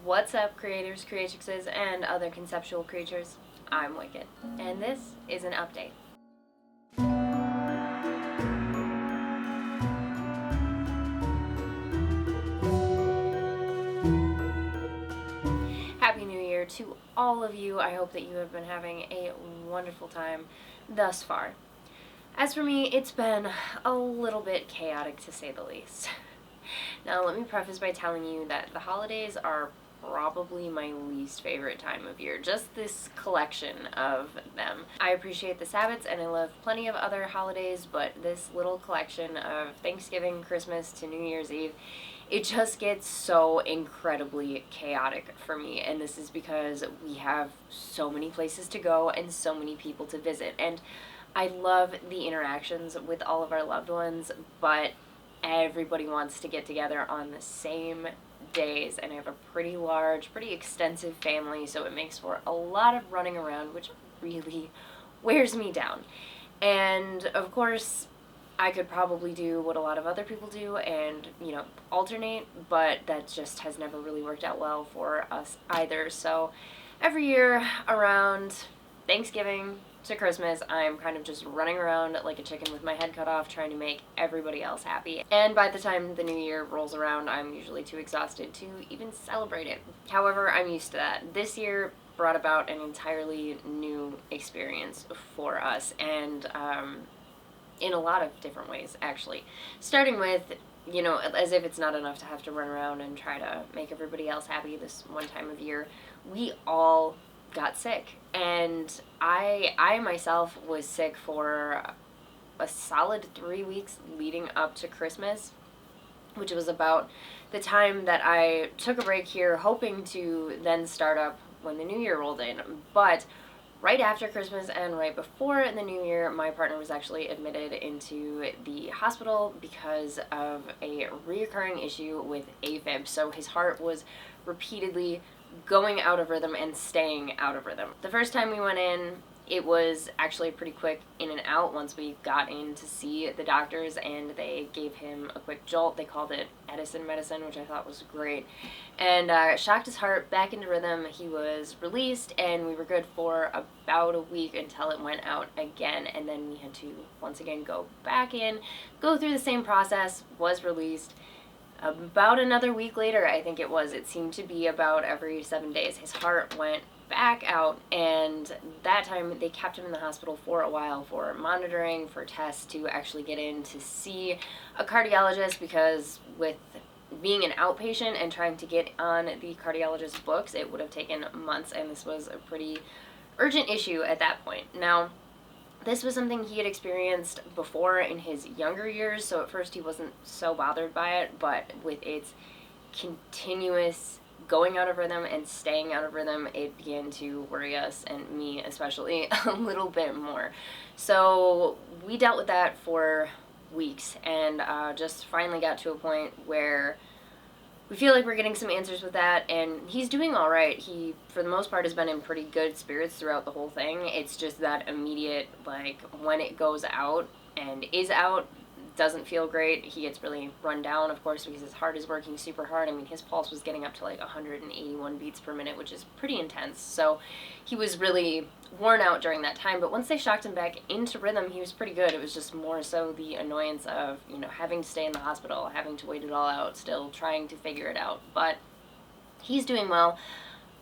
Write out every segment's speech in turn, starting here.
What's up, creators, creatrixes, and other conceptual creatures? I'm Wicked, and this is an update. Happy New Year to all of you. I hope that you have been having a wonderful time thus far. As for me, it's been a little bit chaotic to say the least. Now, let me preface by telling you that the holidays are probably my least favorite time of year. Just this collection of them. I appreciate the Sabbats and I love plenty of other holidays, but this little collection of Thanksgiving, Christmas to New Year's Eve, it just gets so incredibly chaotic for me. And this is because we have so many places to go and so many people to visit. And I love the interactions with all of our loved ones, but everybody wants to get together on the same days, and I have a pretty large, pretty extensive family, so it makes for a lot of running around, which really wears me down. And of course, I could probably do what a lot of other people do and, alternate, but that just has never really worked out well for us either. So every year around Thanksgiving to Christmas, I'm kind of just running around like a chicken with my head cut off, trying to make everybody else happy. And by the time the new year rolls around, I'm usually too exhausted to even celebrate it. However, I'm used to that. This year brought about an entirely new experience for us, and in a lot of different ways, actually. Starting with, as if it's not enough to have to run around and try to make everybody else happy this one time of year, we all got sick. And I myself was sick for a solid 3 weeks leading up to Christmas, which was about the time that I took a break here, hoping to then start up when the new year rolled in. But right after Christmas and right before the new year, my partner was actually admitted into the hospital because of a reoccurring issue with AFib. So his heart was repeatedly going out of rhythm and staying out of rhythm. The first time we went in, it was actually pretty quick in and out once we got in to see the doctors, and they gave him a quick jolt. They called it Edison medicine, which I thought was great, and shocked his heart back into rhythm. He was released, and we were good for about a week until it went out again, and then we had to once again go back in, go through the same process, was released. About another week later, I think it seemed to be about every 7 days, his heart went back out, and that time they kept him in the hospital for a while for monitoring, for tests, to actually get in to see a cardiologist, because with being an outpatient and trying to get on the cardiologist's books, it would have taken months, and this was a pretty urgent issue at that point. Now, this was something he had experienced before in his younger years, so at first he wasn't so bothered by it, but with its continuous going out of rhythm and staying out of rhythm, it began to worry us, and me especially, a little bit more. So we dealt with that for weeks, and just finally got to a point where we feel like we're getting some answers with that, and he's doing all right. He, for the most part, has been in pretty good spirits throughout the whole thing. It's just that immediate, when it goes out and is out, doesn't feel great. He gets really run down, of course, because his heart is working super hard. I mean, his pulse was getting up to 181 beats per minute, which is pretty intense. So he was really worn out during that time. But once they shocked him back into rhythm, he was pretty good. It was just more so the annoyance of, having to stay in the hospital, having to wait it all out, still trying to figure it out. But he's doing well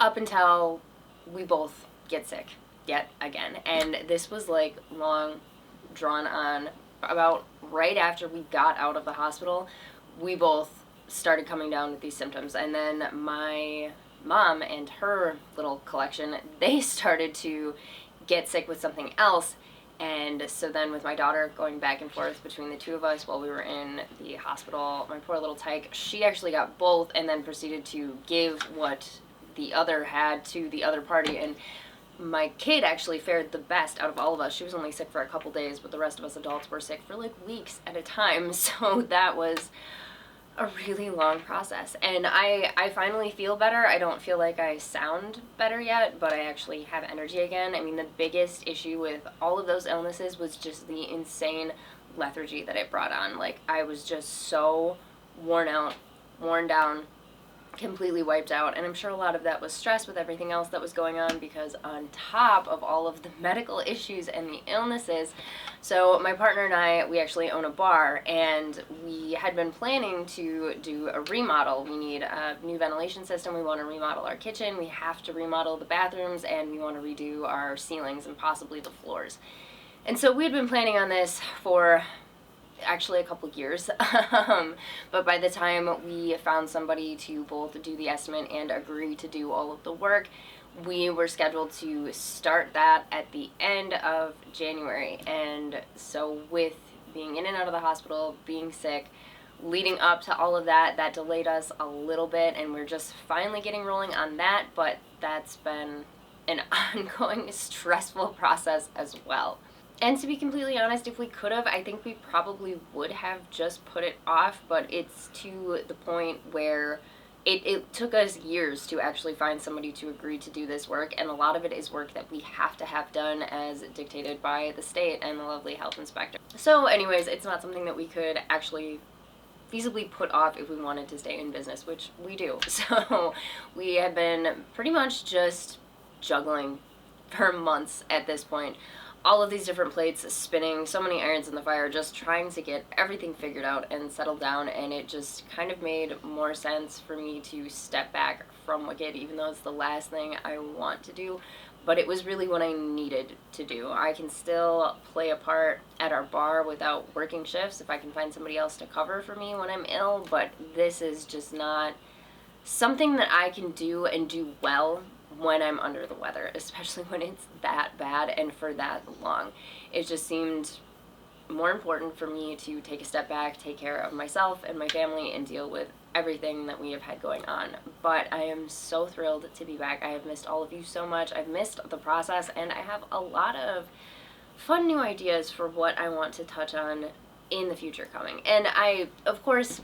up until we both get sick yet again. And this was long, drawn on. About right after we got out of the hospital, we both started coming down with these symptoms. And then my mom and her little collection, they started to get sick with something else. And so then with my daughter going back and forth between the two of us while we were in the hospital, my poor little tyke, she actually got both and then proceeded to give what the other had to the other party. And my kid actually fared the best out of all of us. She was only sick for a couple days, but the rest of us adults were sick for weeks at a time. So that was a really long process. And I finally feel better. I don't feel like I sound better yet, but I actually have energy again. I mean, the biggest issue with all of those illnesses was just the insane lethargy that it brought on. I was just so worn out, worn down, completely wiped out. And I'm sure a lot of that was stress with everything else that was going on, because on top of all of the medical issues and the illnesses, so my partner and I, we actually own a bar, and we had been planning to do a remodel. We need a new ventilation system, we want to remodel our kitchen, we have to remodel the bathrooms, and we want to redo our ceilings and possibly the floors. And so we had been planning on this for actually a couple years, but by the time we found somebody to both do the estimate and agree to do all of the work, we were scheduled to start that at the end of January. And so with being in and out of the hospital, being sick, leading up to all of that, that delayed us a little bit, and we're just finally getting rolling on that, but that's been an ongoing stressful process as well. And to be completely honest, if we could have, I think we probably would have just put it off, but it's to the point where it took us years to actually find somebody to agree to do this work, and a lot of it is work that we have to have done as dictated by the state and the lovely health inspector. So anyways, it's not something that we could actually feasibly put off if we wanted to stay in business, which we do. So we have been pretty much just juggling for months at this point. All of these different plates, spinning so many irons in the fire, just trying to get everything figured out and settled down, and it just kind of made more sense for me to step back from Wicked, even though it's the last thing I want to do, but it was really what I needed to do. I can still play a part at our bar without working shifts if I can find somebody else to cover for me when I'm ill, but this is just not something that I can do and do well when I'm under the weather, especially when it's that bad and for that long. It just seemed more important for me to take a step back, take care of myself and my family, and deal with everything that we have had going on. But I am so thrilled to be back. I have missed all of you so much. I've missed the process, and I have a lot of fun new ideas for what I want to touch on in the future coming. And I, of course,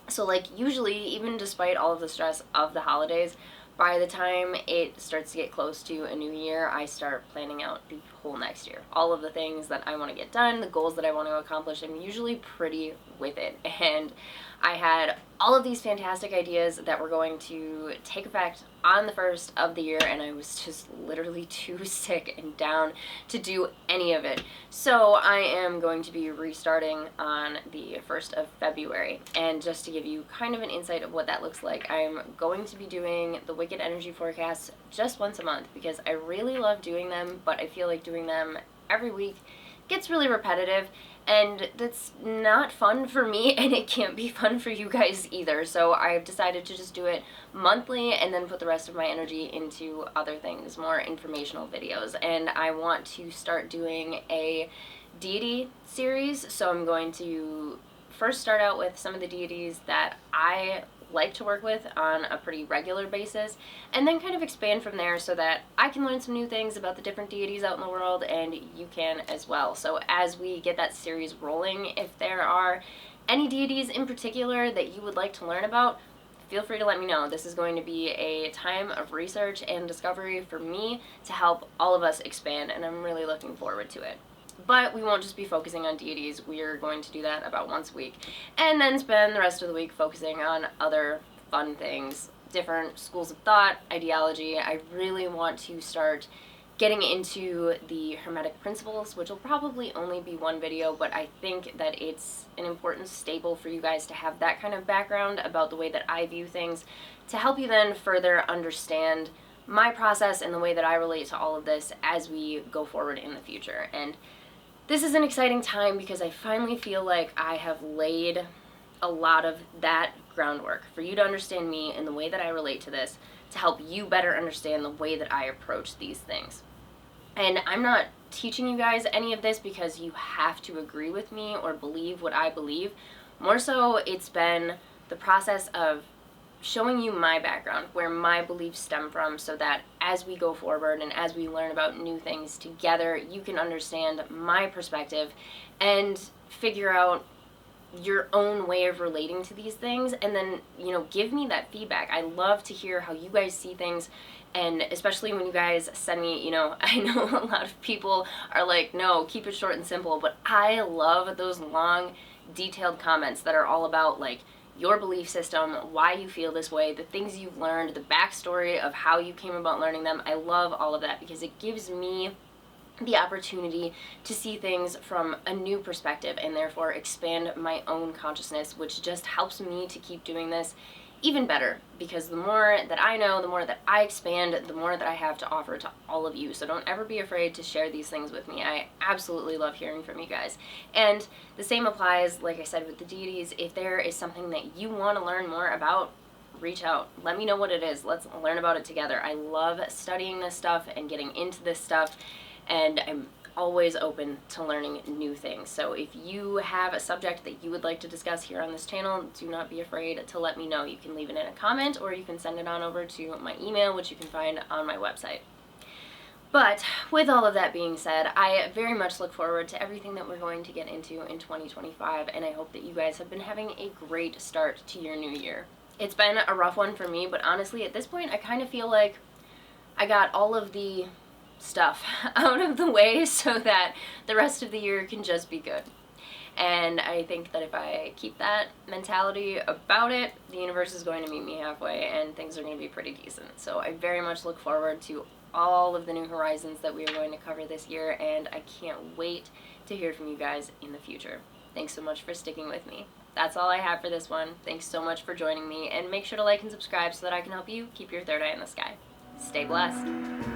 so like usually, even despite all of the stress of the holidays, by the time it starts to get close to a new year, I start planning out the whole next year. All of the things that I want to get done, the goals that I want to accomplish, I'm usually pretty with it. And I had all of these fantastic ideas that were going to take effect on the first of the year, and I was just literally too sick and down to do any of it. So I am going to be restarting on the 1st of February. And just to give you kind of an insight of what that looks like, I'm going to be doing the Wicked Energy forecasts just once a month, because I really love doing them, but I feel like doing them every week gets really repetitive, and that's not fun for me, and it can't be fun for you guys either. So I've decided to just do it monthly and then put the rest of my energy into other things, more informational videos. And I want to start doing a deity series, so I'm going to first start out with some of the deities that I like to work with on a pretty regular basis, and then kind of expand from there so that I can learn some new things about the different deities out in the world, and you can as well. So as we get that series rolling, if there are any deities in particular that you would like to learn about, feel free to let me know. This is going to be a time of research and discovery for me to help all of us expand, and I'm really looking forward to it. But we won't just be focusing on deities. We are going to do that about once a week, and then spend the rest of the week focusing on other fun things, different schools of thought, ideology. I really want to start getting into the Hermetic principles, which will probably only be one video, but I think that it's an important staple for you guys to have that kind of background about the way that I view things, to help you then further understand my process and the way that I relate to all of this as we go forward in the future. And this is an exciting time because I finally feel like I have laid a lot of that groundwork for you to understand me and the way that I relate to this, to help you better understand the way that I approach these things. And I'm not teaching you guys any of this because you have to agree with me or believe what I believe. More so, it's been the process of showing you my background, where my beliefs stem from, so that as we go forward and as we learn about new things together, you can understand my perspective and figure out your own way of relating to these things, and then, you know, give me that feedback. I love to hear how you guys see things, and especially when you guys send me, you know, I know a lot of people are like, no, keep it short and simple, but I love those long, detailed comments that are all about, like, your belief system, why you feel this way, the things you've learned, the backstory of how you came about learning them. I love all of that because it gives me the opportunity to see things from a new perspective and therefore expand my own consciousness, which just helps me to keep doing this even better, because the more that I know, the more that I expand, the more that I have to offer to all of you. So don't ever be afraid to share these things with me. I absolutely love hearing from you guys. And the same applies, like I said, with the deities. If there is something that you want to learn more about, reach out. Let me know what it is. Let's learn about it together. I love studying this stuff and getting into this stuff, and I'm always open to learning new things. So if you have a subject that you would like to discuss here on this channel, do not be afraid to let me know. You can leave it in a comment, or you can send it on over to my email, which you can find on my website. But with all of that being said, I very much look forward to everything that we're going to get into in 2025, and I hope that you guys have been having a great start to your new year. It's been a rough one for me, but honestly, at this point, I kind of feel like I got all of the stuff out of the way so that the rest of the year can just be good. And I think that if I keep that mentality about it, the universe is going to meet me halfway and things are going to be pretty decent. So I very much look forward to all of the new horizons that we are going to cover this year, and I can't wait to hear from you guys in the future. Thanks so much for sticking with me. That's all I have for this one. Thanks so much for joining me, and make sure to like and subscribe so that I can help you keep your third eye in the sky. Stay blessed.